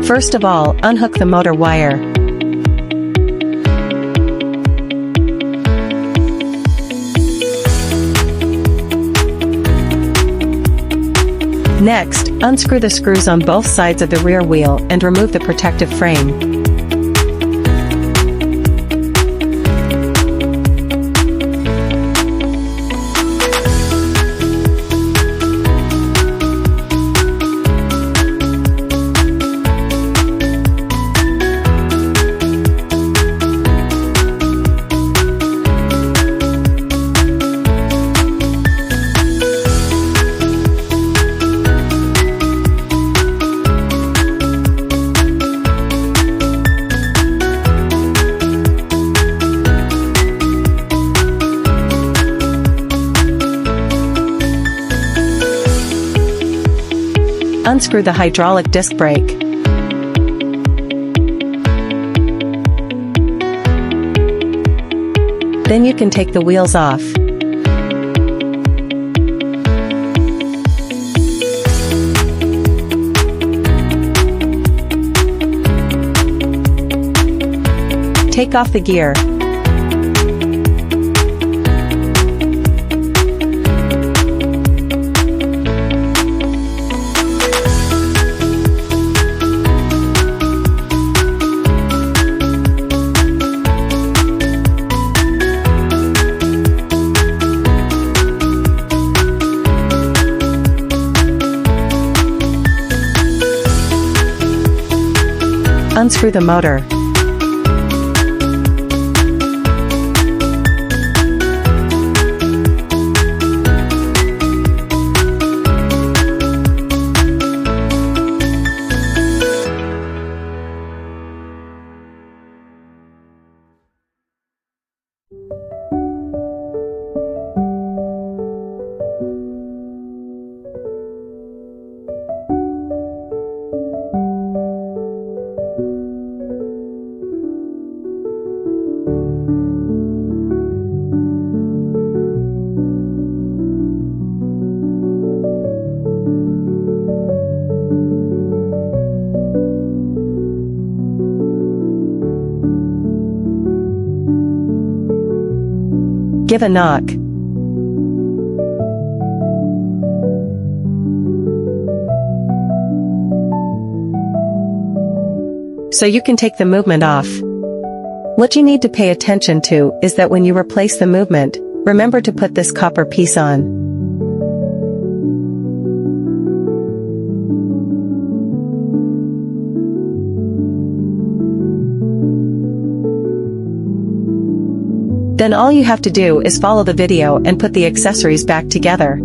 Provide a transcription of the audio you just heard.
First of all, unhook the motor wire. Next, unscrew the screws on both sides of the rear wheel and remove the protective frame. Unscrew the hydraulic disc brake. Then you can take the wheels off. Take off the gear. Unscrew the motor. Give a knock. So you can take the movement off. What you need to pay attention to is that when you replace the movement, remember to put this copper piece on. Then all you have to do is follow the video and put the accessories back together.